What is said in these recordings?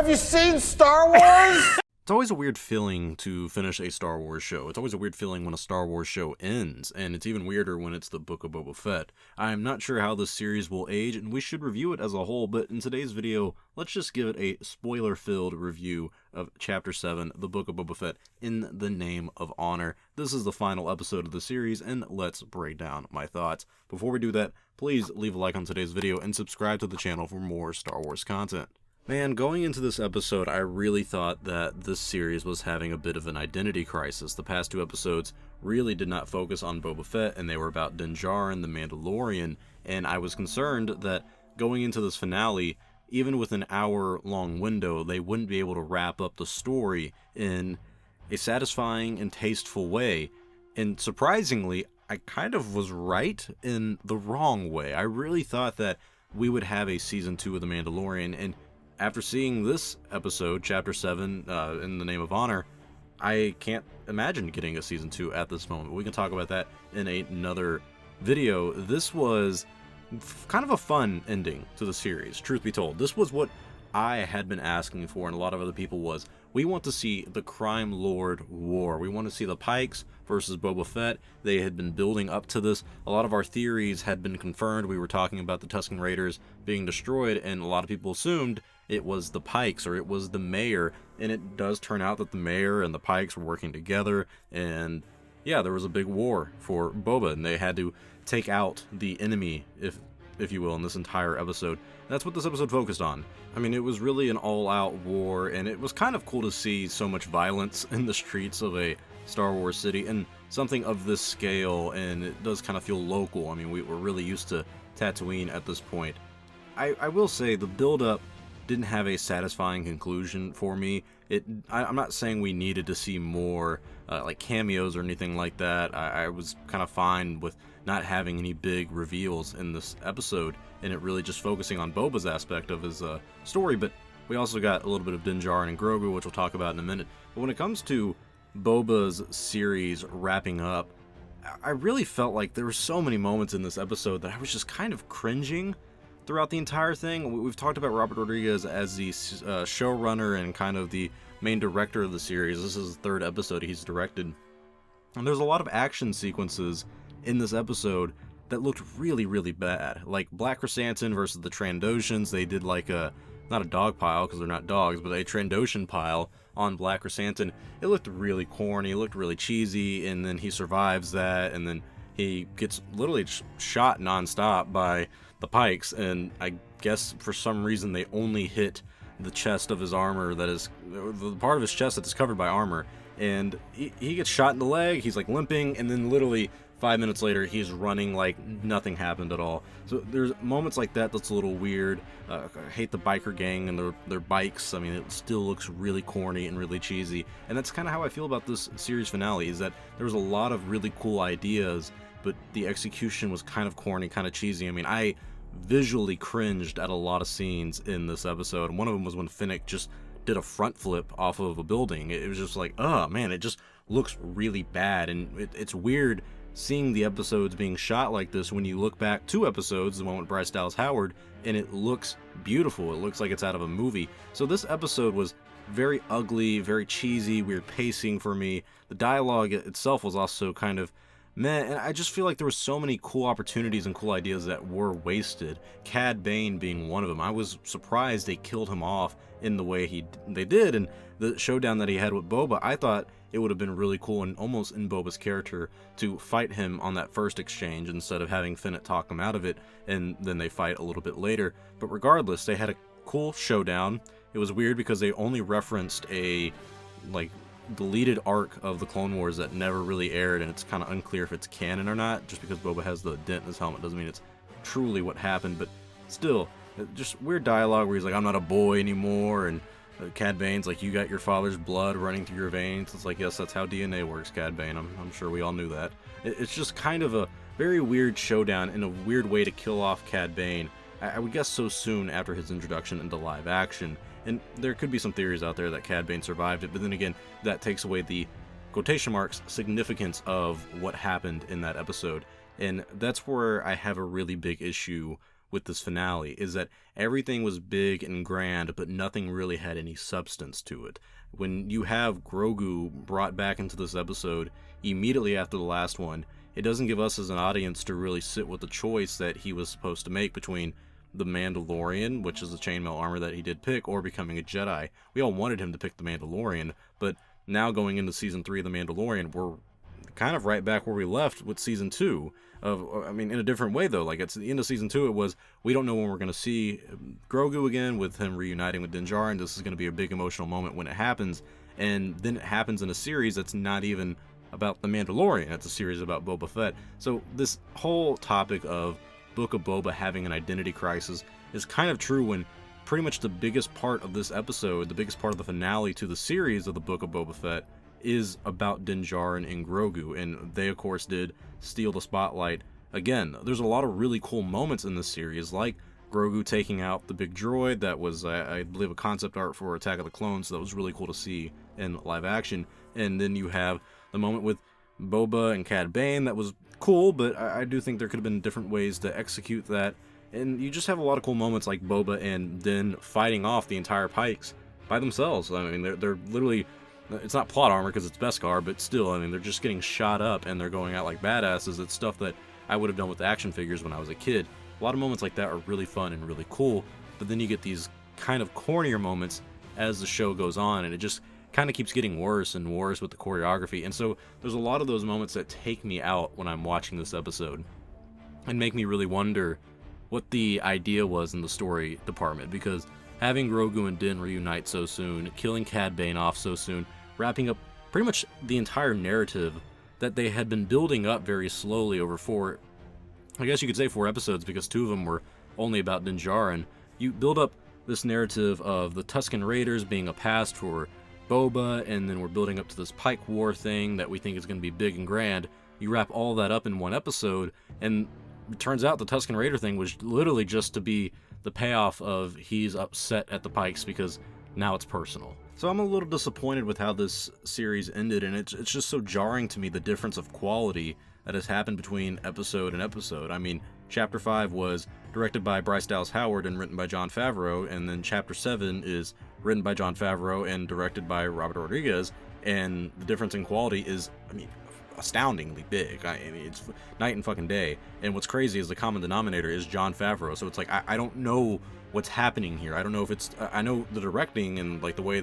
Have you seen Star Wars? It's always a weird feeling to finish a Star Wars show. It's always a weird feeling when a Star Wars show ends, and it's even weirder when it's the Book of Boba Fett. I'm not sure how this series will age, and we should review it as a whole, but in today's video, let's just give it a spoiler-filled review of Chapter 7, the Book of Boba Fett, in the name of honor. This is the final episode of the series, and let's break down my thoughts. Before we do that, please leave a like on today's video and subscribe to the channel for more Star Wars content. Man, going into this episode, I really thought that this series was having a bit of an identity crisis. The past two episodes really did not focus on Boba Fett, and they were about Din Djarin, the Mandalorian, and I was concerned that going into this finale, even with an hour-long window, they wouldn't be able to wrap up the story in a satisfying and tasteful way. And surprisingly, I kind of was right in the wrong way. I really thought that we would have a Season 2 of The Mandalorian, and after seeing this episode, Chapter 7, in the name of honor, I can't imagine getting a Season 2 at this moment. We can talk about that in another video. This was kind of a fun ending to the series, truth be told. This was what I had been asking for, and a lot of other people was, we want to see the Crime Lord War. We want to see the Pikes versus Boba Fett. They had been building up to this. A lot of our theories had been confirmed. We were talking about the Tusken Raiders being destroyed, and a lot of people assumed it was the Pikes or it was the Mayor, and it does turn out that the Mayor and the Pikes were working together, and yeah, there was a big war for Boba, and they had to take out the enemy, if you will, in this entire episode. That's what this episode focused on. I mean, it was really an all-out war, and it was kind of cool to see so much violence in the streets of a Star Wars city, and something of this scale, and it does kind of feel local. I mean, we're really used to Tatooine at this point. I will say, the build-up didn't have a satisfying conclusion for me. I'm not saying we needed to see more like cameos or anything like that. I was kind of fine with not having any big reveals in this episode, and it really just focusing on Boba's aspect of his story. But we also got a little bit of Din Djarin and Grogu, which we'll talk about in a minute. But when it comes to Boba's series wrapping up, I really felt like there were so many moments in this episode that I was just kind of cringing throughout the entire thing. We've talked about Robert Rodriguez as the showrunner and kind of the main director of the series. This is the third episode he's directed. And there's a lot of action sequences in this episode that looked really, really bad. Like Black Chrysanthemum versus the Trandoshans. They did like not a dog pile because they're not dogs, but a Trandoshan pile on Black Chrysanthemum. It looked really corny, it looked really cheesy, and then he survives that, and then he gets literally shot nonstop by the Pikes, and I guess for some reason they only hit the chest of his armor, that is the part of his chest that is covered by armor, and he gets shot in the leg. He's like limping, and then literally 5 minutes later he's running like nothing happened at all. So there's moments like that that's a little weird. I hate the biker gang and their bikes. I mean, it still looks really corny and really cheesy, and that's kind of how I feel about this series finale, is that there was a lot of really cool ideas, but the execution was kind of corny, kind of cheesy. I mean, I visually cringed at a lot of scenes in this episode. One of them was when Finnick just did a front flip off of a building. It was just like, oh man, it just looks really bad, and it's weird seeing the episodes being shot like this when you look back 2 episodes, the one with Bryce Dallas Howard, and it looks beautiful. It looks like it's out of a movie. So this episode was very ugly, very cheesy, weird pacing for me. The dialogue itself was also kind of meh, and I just feel like there were so many cool opportunities and cool ideas that were wasted. Cad Bane being one of them. I was surprised they killed him off in the way they did, and the showdown that he had with Boba, I thought it would have been really cool and almost in Boba's character to fight him on that first exchange instead of having Finnick talk him out of it, and then they fight a little bit later. But regardless, they had a cool showdown. It was weird because they only referenced a like deleted arc of the Clone Wars that never really aired, and it's kind of unclear if it's canon or not. Just because Boba has the dent in his helmet doesn't mean it's truly what happened, but still, just weird dialogue where he's like, I'm not a boy anymore, and Cad Bane's like, you got your father's blood running through your veins. It's like, yes, that's how DNA works, Cad Bane. I'm sure we all knew that. It's just kind of a very weird showdown and a weird way to kill off Cad Bane, I would guess so soon after his introduction into live action. And there could be some theories out there that Cad Bane survived it, but then again, that takes away the quotation marks significance of what happened in that episode. And that's where I have a really big issue with this finale is that everything was big and grand, but nothing really had any substance to it. When you have Grogu brought back into this episode immediately after the last one, it doesn't give us as an audience to really sit with the choice that he was supposed to make between the Mandalorian, which is the chainmail armor that he did pick, or becoming a Jedi. We all wanted him to pick the Mandalorian, but now going into season 3 of the Mandalorian, we're kind of right back where we left with season 2 in a different way though. Like, at the end of season 2, it was, we don't know when we're going to see Grogu again, with him reuniting with Din Djarin. This is going to be a big emotional moment when it happens, and then it happens in a series that's not even about the Mandalorian. It's a series about Boba Fett. So this whole topic of Book of Boba having an identity crisis is kind of true when pretty much the biggest part of this episode, the biggest part of the finale to the series of the Book of Boba Fett, is about Din Djarin and Grogu, and they of course did steal the spotlight. Again, there's a lot of really cool moments in this series, like Grogu taking out the big droid that was, I believe, a concept art for Attack of the Clones, so that was really cool to see in live action. And then you have the moment with Boba and Cad Bane that was cool, but I do think there could have been different ways to execute that. And you just have a lot of cool moments like Boba and Din fighting off the entire Pikes by themselves. I mean, they're literally, it's not plot armor because it's Beskar, but still, I mean, they're just getting shot up and they're going out like badasses. It's stuff that I would have done with action figures when I was a kid. A lot of moments like that are really fun and really cool, but then you get these kind of cornier moments as the show goes on, and it just kind of keeps getting worse and worse with the choreography. And so there's a lot of those moments that take me out when I'm watching this episode and make me really wonder what the idea was in the story department, because having Grogu and Din reunite so soon, killing Cad Bane off so soon, wrapping up pretty much the entire narrative that they had been building up very slowly over 4 episodes, because 2 of them were only about Din Djarin. You build up this narrative of the Tusken Raiders being a past for Boba, and then we're building up to this Pike War thing that we think is going to be big and grand. You wrap all that up in one episode, and it turns out the Tusken Raider thing was literally just to be the payoff of he's upset at the Pikes because now it's personal. So I'm a little disappointed with how this series ended, and it's just so jarring to me, the difference of quality that has happened between episode and episode. I mean, Chapter 5 was directed by Bryce Dallas Howard and written by Jon Favreau, and then Chapter 7 is written by Jon Favreau and directed by Robert Rodriguez, and the difference in quality is, I mean, astoundingly big. I mean, it's night and fucking day. And what's crazy is the common denominator is Jon Favreau, so it's like, I don't know what's happening here. I don't know if it's, I know the directing and like the way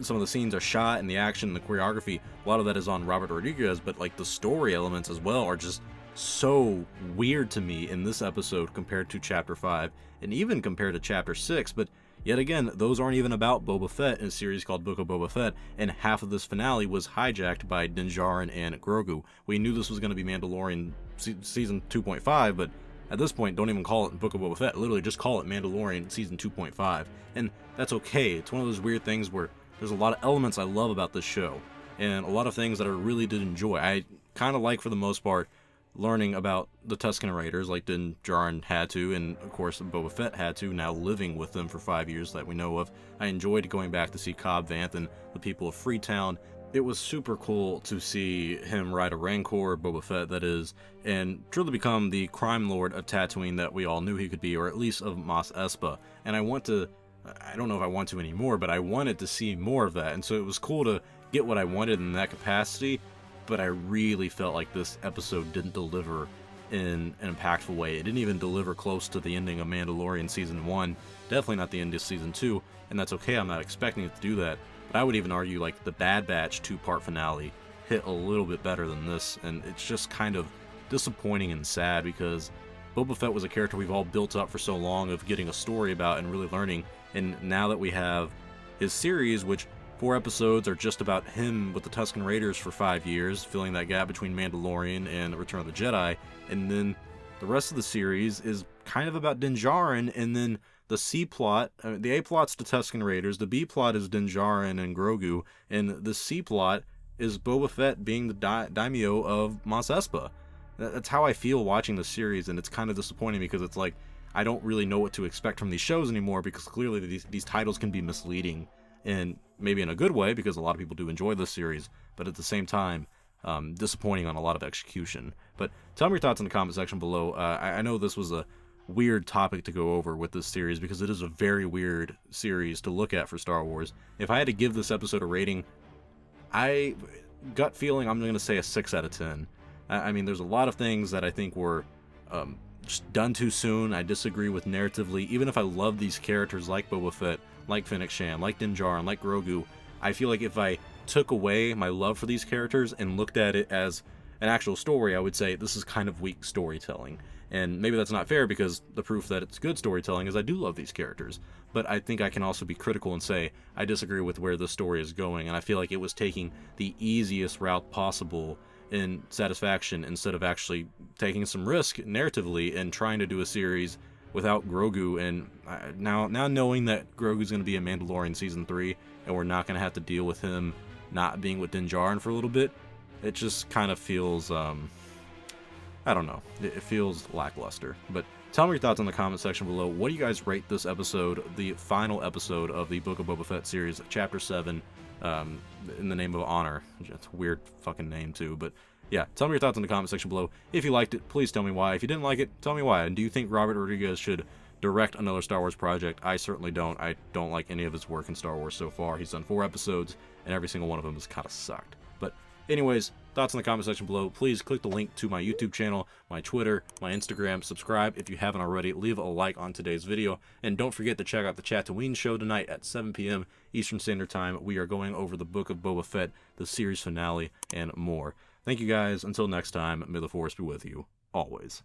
some of the scenes are shot and the action and the choreography, a lot of that is on Robert Rodriguez, but like the story elements as well are just so weird to me in this episode compared to Chapter 5 and even compared to Chapter 6. But yet again, those aren't even about Boba Fett in a series called Book of Boba Fett, and half of this finale was hijacked by Din Djarin and Grogu. We knew this was going to be Mandalorian season 2.5, but at this point, don't even call it Book of Boba Fett. Literally just call it Mandalorian season 2.5. And that's okay. It's one of those weird things where there's a lot of elements I love about this show, and a lot of things that I really did enjoy. I kind of like, for the most part, learning about the Tusken Raiders, like Din Djarin had to, and of course Boba Fett had to, now living with them for 5 years that we know of. I enjoyed going back to see Cobb Vanth and the people of Freetown. It was super cool to see him ride a Rancor, Boba Fett that is, and truly become the crime lord of Tatooine that we all knew he could be, or at least of Mos Espa. And I don't know if I want to anymore, but I wanted to see more of that, and so it was cool to get what I wanted in that capacity. But I really felt like this episode didn't deliver in an impactful way. It didn't even deliver close to the ending of Mandalorian Season 1, definitely not the end of Season 2, and that's okay, I'm not expecting it to do that. But I would even argue like the Bad Batch 2-part finale hit a little bit better than this, and it's just kind of disappointing and sad because Boba Fett was a character we've all built up for so long of getting a story about and really learning, and now that we have his series, which 4 episodes are just about him with the Tusken Raiders for 5 years, filling that gap between Mandalorian and Return of the Jedi, and then the rest of the series is kind of about Din Djarin, and then the C plot, the A plot's the Tusken Raiders, the B plot is Din Djarin and Grogu, and the C plot is Boba Fett being the daimyo of Mos Espa. That's how I feel watching the series, and it's kind of disappointing because it's like, I don't really know what to expect from these shows anymore, because clearly these titles can be misleading, and maybe in a good way, because a lot of people do enjoy this series, but at the same time, disappointing on a lot of execution. But tell me your thoughts in the comment section below. I know this was a weird topic to go over with this series, because it is a very weird series to look at for Star Wars. If I had to give this episode a rating, gut feeling, I'm going to say a 6 out of 10. I mean, there's a lot of things that I think were just done too soon. I disagree with narratively. Even if I love these characters like Boba Fett, like Fennec Shand, like Din Djarin, like Grogu, I feel like if I took away my love for these characters and looked at it as an actual story, I would say this is kind of weak storytelling. And maybe that's not fair, because the proof that it's good storytelling is I do love these characters. But I think I can also be critical and say I disagree with where the story is going, and I feel like it was taking the easiest route possible in satisfaction instead of actually taking some risk narratively and trying to do a series without Grogu. And now knowing that Grogu's going to be in Mandalorian Season 3 and we're not going to have to deal with him not being with Din Djarin for a little bit, it just kind of feels, I don't know, it feels lackluster. But tell me your thoughts in the comment section below. What do you guys rate this episode, the final episode of the Book of Boba Fett series, Chapter 7, in the name of honor? It's a weird fucking name too, but yeah, tell me your thoughts in the comment section below. If you liked it, please tell me why. If you didn't like it, tell me why. And do you think Robert Rodriguez should direct another Star Wars project? I certainly don't. I don't like any of his work in Star Wars so far. He's done 4 episodes, and every single one of them has kind of sucked. But anyways, thoughts in the comment section below. Please click the link to my YouTube channel, my Twitter, my Instagram. Subscribe if you haven't already. Leave a like on today's video. And don't forget to check out the Tatooine show tonight at 7 p.m. Eastern Standard Time. We are going over the Book of Boba Fett, the series finale, and more. Thank you guys. Until next time, may the Force be with you, always.